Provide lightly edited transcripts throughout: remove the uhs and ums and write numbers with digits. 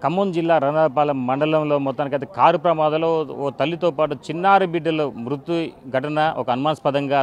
ఖమ్మం జిల్లా రణపాలెం మండలంలో మొత్తానికైతే కారు ప్రమాదంలో ఓ తల్లితో పాటు చిన్నారి బిడ్డల మృతి ఘటన ఒక అనుమానాస్పదంగా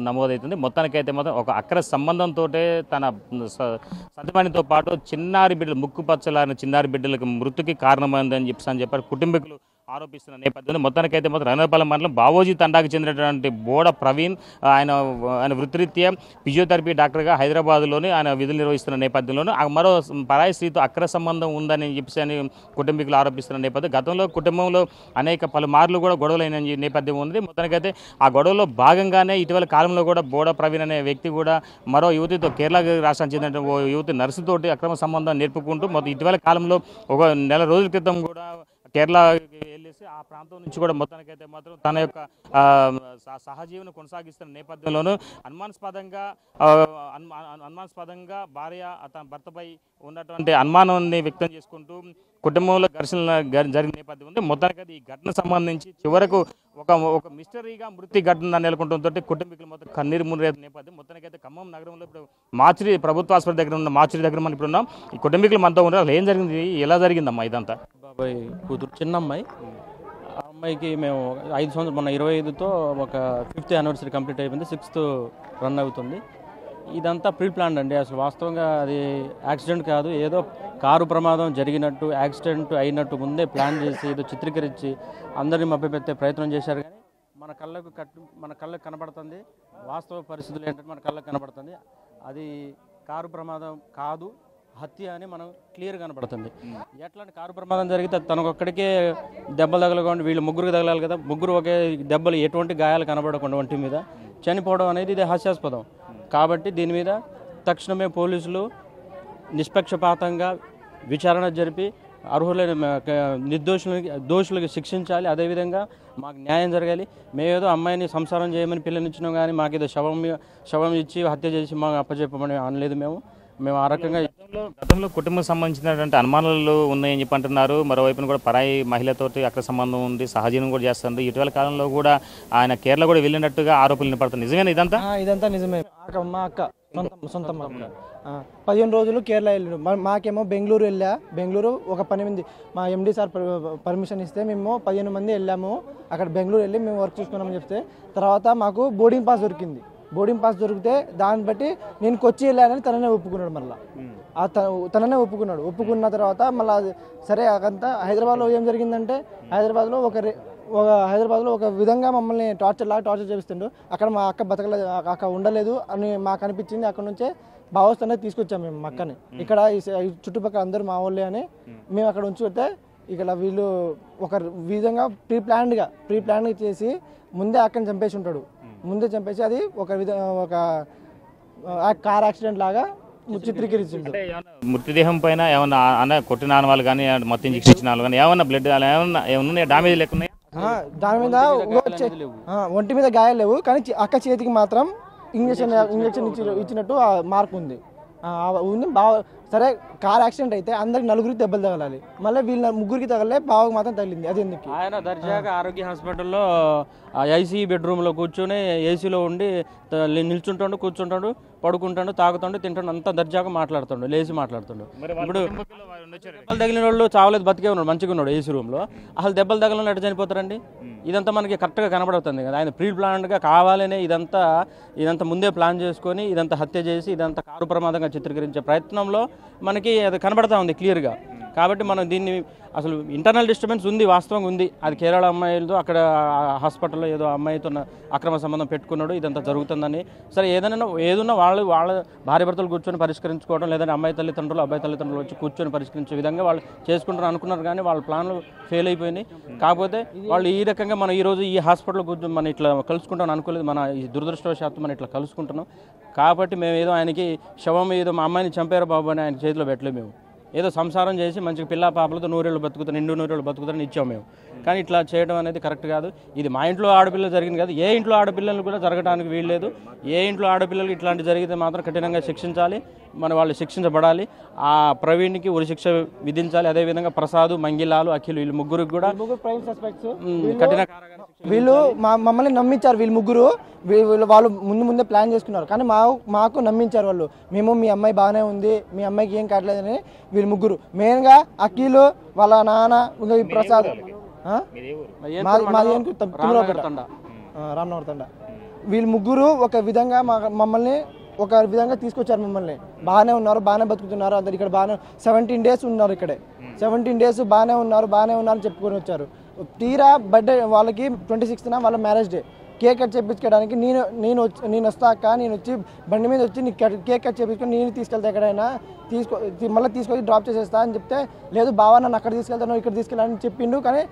నమోదవుతుంది. మొత్తానికైతే మాత్రం ఒక అక్ర సంబంధంతో తన సతమణితో పాటు చిన్నారి బిడ్డలు ముక్కుపచ్చలారిన చిన్నారి బిడ్డలకు మృతికి కారణమైందని చెప్పారు కుటుంబీకులు ఆరోపిస్తున్న నేపథ్యంలో మొత్తానికైతే మాత్రం రణపాలెం మండలం బావోజీ తండాకు చెందినటువంటి బోడ ప్రవీణ్ ఆయన వృత్తిరీత్యా ఫిజియోథెరపీ డాక్టర్గా హైదరాబాద్లోని ఆయన విధులు నిర్వహిస్తున్న నేపథ్యంలోనూ మరో పరాయి స్త్రీతో అక్ర సంబంధం ఉందని చెప్పి కుటుంబీకులు ఆరోపిస్తున్న నేపథ్యం గతంలో కుటుంబంలో అనేక పలుమార్లు కూడా గొడవలైన నేపథ్యం ఉంది. మొత్తానికైతే ఆ గొడవలో భాగంగానే ఇటీవల కాలంలో కూడా బోడ ప్రవీణ్ అనే వ్యక్తి కూడా మరో యువతితో కేరళ రాష్ట్రానికి చెందిన ఓ యువతి నర్సుతోటి అక్రమ సంబంధం నేర్పుకుంటూ మొత్తం ఇటీవల కాలంలో ఒక నెల రోజుల క్రితం కూడా కేరళ వెళ్ళేసి ఆ ప్రాంతం నుంచి కూడా మొత్తానికైతే మాత్రం తన యొక్క సహజీవనం కొనసాగిస్తున్న నేపథ్యంలోనూ అనుమానాస్పదంగా భార్య తన భర్తపై ఉన్నటువంటి అనుమానాన్ని వ్యక్తం చేసుకుంటూ కుటుంబంలో ఘర్షణ జరిగిన నేపథ్యం ఉంది. మొత్తానికి ఈ ఘటన సంబంధించి చివరకు ఒక మిస్టరీగా మృతి ఘటన నెలకొంటంతో కుటుంబీకులు మొత్తం కన్నీరు మునిగే నేపథ్యం. మొత్తానికైతే ఖమ్మం నగరంలో ఇప్పుడు మార్చిరి ప్రభుత్వ ఆసుపత్రి దగ్గర ఉన్న మార్చిరి దగ్గర మనం ఇప్పుడు ఉన్నాం. ఈ కుటుంబీకులు మనతో ఉన్నారు. అసలు ఏం జరిగింది, ఎలా జరిగిందమ్మా ఇదంతా? బాబాయ్ కూతురు చిన్న అమ్మాయి, ఆ అమ్మాయికి మేము 5 సంవత్సరాలు మొన్న 25తో ఒక 5th యానివర్సరీ కంప్లీట్ అయిపోయింది, 6th రన్ అవుతుంది. ఇదంతా ప్రీ ప్లాన్ అండి. అసలు వాస్తవంగా అది యాక్సిడెంట్ కాదు, ఏదో కారు ప్రమాదం జరిగినట్టు యాక్సిడెంట్ అయినట్టు ముందే ప్లాన్ చేసి ఏదో చిత్రీకరించి అందరినీ మభ్యపెట్టే ప్రయత్నం చేశారు. కానీ మన కళ్ళకు కనబడుతుంది వాస్తవ పరిస్థితులు ఏంటంటే మన కళ్ళకు కనబడుతుంది అది కారు ప్రమాదం కాదు, హత్య అని మనం క్లియర్ కనబడుతుంది. ఎట్లాంటి కారు ప్రమాదం జరిగితే తనకొక్కడికే దెబ్బలు తగలకుండా వీళ్ళు ముగ్గురికి తగలాలి కదా, ముగ్గురు ఒకే దెబ్బలు ఎటువంటి గాయాలు కనబడకుండా ఒంటి మీద చనిపోవడం అనేది ఇది హాస్యాస్పదం. కాబట్టి దీని మీద తక్షణమే పోలీసులు నిష్పక్షపాతంగా విచారణ జరిపి అర్హులైన దోషులకు శిక్షించాలి. అదేవిధంగా మాకు న్యాయం జరగాలి. మేమేదో అమ్మాయిని సంసారం చేయమని పిల్లనిచ్చినాం కానీ మాకేదో శవం ఇచ్చి హత్య చేసి మాకు అప్పచెప్పమని అనలేదు. మేము ఆ రకంగా గతంలో కుటుంబం సంబంధించినటువంటి అనుమానాలు ఉన్నాయని చెప్పి అంటున్నారు. మరోవైపున కూడా పరాయి మహిళతోటి అక్కడ సంబంధం ఉంది, సహజీవనం కూడా చేస్తుంది. ఇటీవల కాలంలో కూడా ఆయన కేరళ కూడా వెళ్ళినట్టుగా ఆరోపణలు వినపడుతుంది. నిజమేనా ఇదంతా? నిజమే. మా అక్క సొంత 15 రోజులు కేరళ వెళ్ళాడు. మాకేమో బెంగళూరు బెంగళూరు ఒక 10 మంది మా ఎండి సార్ పర్మిషన్ ఇస్తే మేము 15 మంది వెళ్ళాము. అక్కడ బెంగళూరు వెళ్ళి మేము వర్క్ చూసుకున్నామని చెప్తే తర్వాత మాకు బోర్డింగ్ పాస్ దొరికింది. బోర్డింగ్ పాస్ దొరికితే దాన్ని బట్టి నేను కొచ్చి వెళ్ళానని తననే ఒప్పుకున్నాడు. మళ్ళీ తననే ఒప్పుకున్న తర్వాత మళ్ళీ సరే అకంతా హైదరాబాద్లో ఏం జరిగిందంటే హైదరాబాద్లో ఒక విధంగా మమ్మల్ని టార్చర్ చేపిస్తుండు. అక్కడ మా అక్క అక్క ఉండలేదు అని మాకు అనిపించింది. అక్కడ నుంచే భావస్థానే తీసుకొచ్చాము మేము మా అక్కని. ఇక్కడ చుట్టుపక్కల అందరూ మా వాళ్ళే అని మేము అక్కడ ఉంచితే ఇక్కడ వీళ్ళు ఒక విధంగా ప్రీ ప్లాన్డ్గా చేసి ముందే అక్కని చంపేసి ఉంటాడు. ముందే చంపేసి అది ఒక కార్ యాక్సిడెంట్ లాగా చిత్రీకరించిండు. మృతదేహం పైన ఏమన్నా కొట్టిన ఆనవాళ్ళు కానీ మొత్తం ఇంజెక్షన్ ఇచ్చిన వాళ్ళు కానీ ఏమన్నా బ్లడ్ ఏమన్నా డ్యామేజ్ లేకున్నాయి? దాని మీద ఒంటి మీద గాయాలు లేవు, కానీ అక్క చేతికి మాత్రం ఇంజెక్షన్ ఇచ్చినట్టు మార్క్ ఉంది. సరే కార్ యాక్సిడెంట్ అయితే అందరికి 4గురికి దెబ్బలు తగలాలి, మళ్ళీ వీళ్ళ 3గురికి తగలే, బావకు మాత్రం తగిలింది. అది ఎందుకు? ఆయన దర్జాగా ఆరోగ్య హాస్పిటల్లో ఐసీ బెడ్రూమ్లో కూర్చొని ఏసీలో ఉండి నిల్చుంటాడు, కూర్చుంటాడు, పడుకుంటాడు, తాగుతాడు, తింటాడు, అంతా దర్జాగా మాట్లాడుతాడు, లేచి మాట్లాడుతాడు. ఇప్పుడు దెబ్బలు తగిలిన వాళ్ళు చావలేదు, బతికే ఉన్నాడు, మంచిగా ఉన్నాడు ఏసీ రూమ్లో. అసలు దెబ్బలు తగలని ఎట్లా చనిపోతారండి? ఇదంతా మనకి కరెక్ట్గా కనబడుతుంది కదా. ఆయన ప్రీ ప్లాన్డ్గా కావాలనే ఇదంతా ముందే ప్లాన్ చేసుకొని ఇదంతా హత్య చేసి ఇదంతా కారు ప్రమాదంగా చిత్రీకరించే ప్రయత్నంలో మనకి అది కనబడతా ఉంది క్లియర్గా. కాబట్టి మనం దీన్ని అసలు ఇంటర్నల్ డిస్టర్బెన్స్ ఉంది, వాస్తవంగా ఉంది. అది కేరళ అమ్మాయిలతో అక్కడ హాస్పిటల్లో ఏదో అమ్మాయితో అక్రమ సంబంధం పెట్టుకున్నాడు, ఇదంతా జరుగుతుందని. సరే ఏదన్నా వాళ్ళ భార్య భర్తలు కూర్చొని పరిష్కరించుకోవడం, లేదంటే అబ్బాయి తల్లిదండ్రులు వచ్చి కూర్చొని పరిష్కరించే విధంగా వాళ్ళు చేసుకుంటారు అనుకున్నారు. కానీ వాళ్ళ ప్లాన్లు ఫెయిల్ అయిపోయినాయి. కాకపోతే వాళ్ళు ఈ రకంగా మనం ఈరోజు ఈ హాస్పిటల్లో కూర్చొని మనం ఇట్లా కలుసుకుంటాం అనుకోలేదు. మన ఈ దురదృష్టవశాత్తు మనం ఇట్లా కలుసుకుంటున్నాం. కాబట్టి మేము ఏదో ఆయనకి శవం ఏదో మా అమ్మాయిని చంపారు బాబు అని ఆయన చేతిలో పెట్టలేదు. మేము ఏదో సంసారం చేసి మంచిగా పిల్ల పాపలతో 100 ఏళ్ళు బతుకుతారు, 100 ఏళ్ళు బతుకుతారని ఇచ్చాము మేము. కానీ ఇట్లా చేయడం అనేది కరెక్ట్ కాదు. ఇది మా ఇంట్లో ఆడపిల్లలు జరిగింది కాదు, ఏ ఇంట్లో ఆడపిల్లలు కూడా జరగడానికి వీల్లేదు. ఏ ఇంట్లో ఆడపిల్లలు ఇట్లాంటి జరిగితే మాత్రం కఠినంగా శిక్షించాలి, వాళ్ళు శిక్షించబడాలి. ఆ ప్రవీణ్కి ఉరి శిక్ష విధించాలి. అదేవిధంగా ప్రసాద్, మంగిలాలు, అఖిల్ వీళ్ళు ముగ్గురికి కూడా ప్రైమ్ సస్పెక్ట్స్ కఠిన కారాగార వీళ్ళు మమ్మల్ని నమ్మించారు. వీళ్ళు ముగ్గురు వాళ్ళు ముందే ప్లాన్ చేసుకున్నారు. కానీ మాకు నమ్మించారు వాళ్ళు. మేము మీ అమ్మాయి బాగానే ఉంది, మీ అమ్మాయికి ఏం కావట్లేదని. వీళ్ళు ముగ్గురు మెయిన్గా అఖిల్ వాళ్ళ నాన్న ఇంకా ఈ ప్రసాద్ రామనగర్ తండ. వీళ్ళు ముగ్గురు ఒక విధంగా మమ్మల్ని తీసుకొచ్చారు. మమ్మల్ని బాగానే ఉన్నారు, బాగానే బతుకుతున్నారు. అందరు ఇక్కడ బాగానే 17 days ఉన్నారు. ఇక్కడే 17 days బాగానే ఉన్నారు చెప్పుకొని వచ్చారు. తీరా బర్త్డే వాళ్ళకి 26న వాళ్ళ మ్యారేజ్ డే. కేక్ కట్ చేయించుకోవడానికి నేను వస్తా అక్క, నేను వచ్చి బండి మీద వచ్చి కేక్ కట్ చేయించుకొని నేను తీసుకెళ్తా ఎక్కడైనా మళ్ళీ తీసుకొచ్చి డ్రాప్ చేసేస్తా అని చెప్తే, లేదు బావా నన్ను అక్కడ తీసుకెళ్తాను ఇక్కడ తీసుకెళ్ళాలని చెప్పిండు. కానీ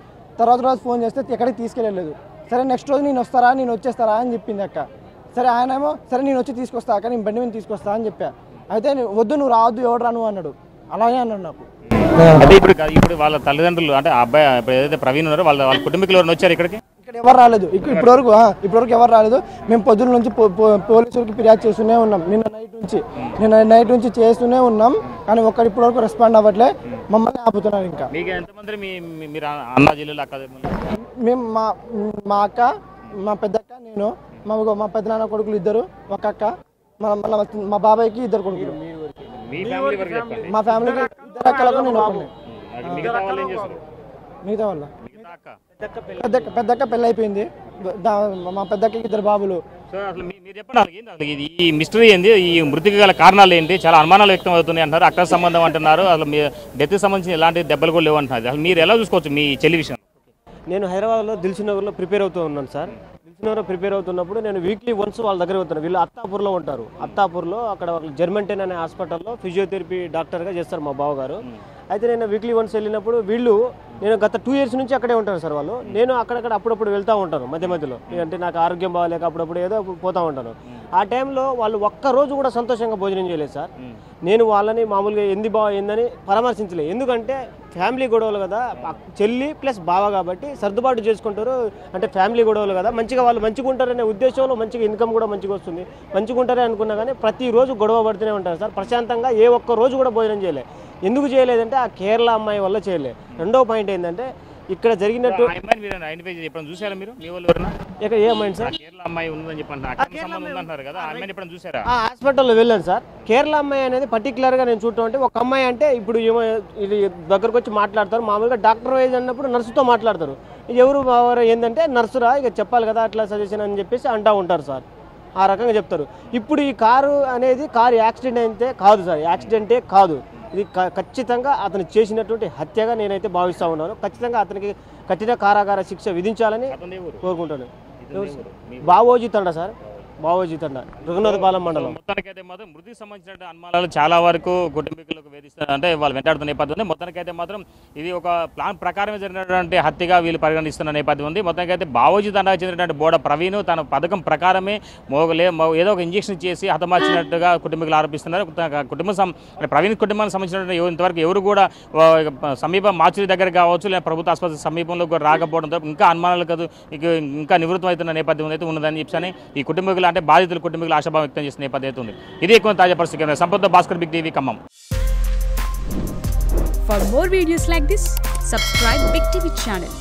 తర్వాత ఫోన్ చేస్తే ఎక్కడికి తీసుకెళ్ళలేదు. సరే నెక్స్ట్ రోజు నేను వచ్చేస్తారా అని చెప్పింది అక్క. సరే ఆయన ఏమో సరే నేను వచ్చి తీసుకొస్తా అక్క, నేను బండి మీద తీసుకొస్తా అని చెప్పా. అయితే వద్దు నువ్వు రావద్దు, ఎవడు రాను అన్నాడు. అలాగే అన్నాడు నాకు. అంటే ఇప్పుడు వాళ్ళ తల్లిదండ్రులు అంటే అబ్బాయి ఏదైతే ప్రవీణ్ ఉన్నారో వాళ్ళ కుటుంబీకులు ఎవరు వచ్చారు ఇక్కడ ఎవరు రాలేదు. ఇప్పటివరకు ఎవరు రాలేదు. మేము పొద్దున్న నుంచి పోలీసులకి ఫిర్యాదు చేస్తూనే ఉన్నాం. నిన్న నైట్ నుంచి చేస్తూనే ఉన్నాం. కానీ ఇప్పటివరకు రెస్పాండ్ అవ్వట్లే. మమ్మల్ని ఆపుతున్నారు. ఇంకా మేము మా అక్క, మా పెద్దక్క, నేను, మా పెద్దనాన్న కొడుకులు 2, ఒక అక్క, మా బాబాయ్కి 2 కొడుకులు. మా ఫ్యామిలీకి 2 అక్కలకు నేను మిగతా వాళ్ళ పెద్దక్క పెళ్ళి అయిపోయింది. మా పెద్దక్కకి 2 బాబులు. ఈ మిస్టరీ ఏంది, ఈ మృతికి గల కారణాలు ఏంటి? చాలా అనుమానాలు వ్యక్తం అవుతున్నాయి అంటారు. అక్కడ సంబంధం అంటున్నారు. అసలు మీ డెత్కి సంబంధించి ఎలాంటి దెబ్బలు కూడా లేవు అంటున్నారు. అసలు మీరు ఎలా చూసుకోవచ్చు మీ చెల్లి విషయం? నేను హైదరాబాద్లో దిల్సుఖ్నగర్లో ప్రిపేర్ అవుతూ ఉన్నాను సార్. దిల్సుఖ్నగర్లో ప్రిపేర్ అవుతున్నప్పుడు నేను వీక్లీ వన్స్ వాళ్ళ దగ్గర అవుతాను. వీళ్ళు అత్తాపూర్లో ఉంటారు. అత్తాపూర్లో అక్కడ జర్మంటెన్ అనే హాస్పిటల్లో ఫిజియోథెరపీ డాక్టర్గా చేస్తారు మా బావగారు. అయితే నేను వీక్లీ వన్స్ వెళ్ళినప్పుడు నేను గత 2 years నుంచి అక్కడే ఉంటాను సార్ వాళ్ళు. నేను అక్కడక్కడ అప్పుడప్పుడు వెళ్తూ ఉంటాను మధ్యలో. అంటే నాకు ఆరోగ్యం బాగాలేక అప్పుడప్పుడు ఏదో పోతూ ఉంటాను. ఆ టైంలో వాళ్ళు ఒక్కరోజు కూడా సంతోషంగా భోజనం చేయలేదు సార్. నేను వాళ్ళని మామూలుగా ఏందని పరామర్శించలేదు. ఎందుకంటే ఫ్యామిలీ గొడవలు కదా, చెల్లి ప్లస్ బావ కాబట్టి సర్దుబాటు చేసుకుంటారు. అంటే ఫ్యామిలీ గొడవలు కదా, వాళ్ళు మంచిగా ఉంటారనే ఉద్దేశంలో మంచిగా ఇన్కమ్ కూడా మంచిగా వస్తుంది, మంచిగా ఉంటారే అనుకున్నా. కానీ ప్రతిరోజు గొడవ పడుతూనే ఉంటారు సార్. ప్రశాంతంగా ఏ ఒక్క రోజు కూడా భోజనం చేయలేదు. ఎందుకు చేయలేదంటే ఆ కేరళ అమ్మాయి వల్ల చేయలేదు. రెండో పాయింట్ ఏంటంటే ఇక్కడ జరిగినట్టు చూసారా మీరు? ఇక్కడ ఏ అమ్మాయి సార్? హాస్పిటల్లో వెళ్ళాను సార్. కేరళ అమ్మాయి అనేది పర్టికులర్గా నేను చూడటం అంటే ఒక అమ్మాయి అంటే ఇప్పుడు ఏమో ఇది దగ్గరకు వచ్చి మాట్లాడతారు. మామూలుగా డాక్టర్ వైజ్ అన్నప్పుడు నర్సుతో మాట్లాడతారు. ఎవరు ఏంటంటే నర్సురా ఇక చెప్పాలి కదా అట్లా సజెషన్ అని చెప్పేసి అంటూ ఉంటారు సార్. ఆ రకంగా చెప్తారు. ఇప్పుడు ఈ కారు యాక్సిడెంట్ అయితే కాదు సార్, యాక్సిడెంటే కాదు. ఇది ఖచ్చితంగా అతను చేసినటువంటి హత్యగా నేనైతే భావిస్తూ ఉన్నాను. ఖచ్చితంగా అతనికి కఠిన కారాగార శిక్ష విధించాలని కోరుకుంటాను. బావోజీ తండ సార్, బావోజీ తండ, రఘునాథపాలెం మండలం. మొత్తానికైతే మాత్రం మృతికి సంబంధించిన అనుమానాలు చాలా వరకు కుటుంబీకులకు వేధిస్తారు. అంటే వాళ్ళు వెంటాడుతున్న నేపథ్యం ఉంది. మొత్తానికైతే మాత్రం ఇది ఒక ప్లాన్ ప్రకారమే జరిగినటువంటి హత్యగా వీళ్ళు పరిగణిస్తున్న నేపథ్యం ఉంది. మొత్తానికైతే బావోజీ తండాకు చెందినటువంటి బోడ ప్రవీణ్ తన పథకం ప్రకారమే ఏదో ఒక ఇంజక్షన్ చేసి హతమార్చినట్టుగా కుటుంబీకులు ఆరోపిస్తున్నారు. ప్రవీణ్ కుటుంబానికి సంబంధించినటువంటి ఇంతవరకు ఎవరు కూడా సమీప మాచురి దగ్గర కావచ్చు లేదా ప్రభుత్వ ఆసుపత్రి సమీపంలో రాకపోవడంతో ఇంకా అనుమానాలు కాదు ఇంకా నివృత్తం అవుతున్న నేపథ్యం అయితే ఉన్నదని చెప్పని ఈ కుటుంబీకులు అంటే బాధితుల కుటుంబీకులు ఆశాభావం వ్యక్తం చేసిన నేపథ్యం ఉంది. ఇది ఎక్కువ తాజా పరిస్థితి. Sampath Bhaskar, big TV, Khammam. For more videos like this, subscribe Big TV channel.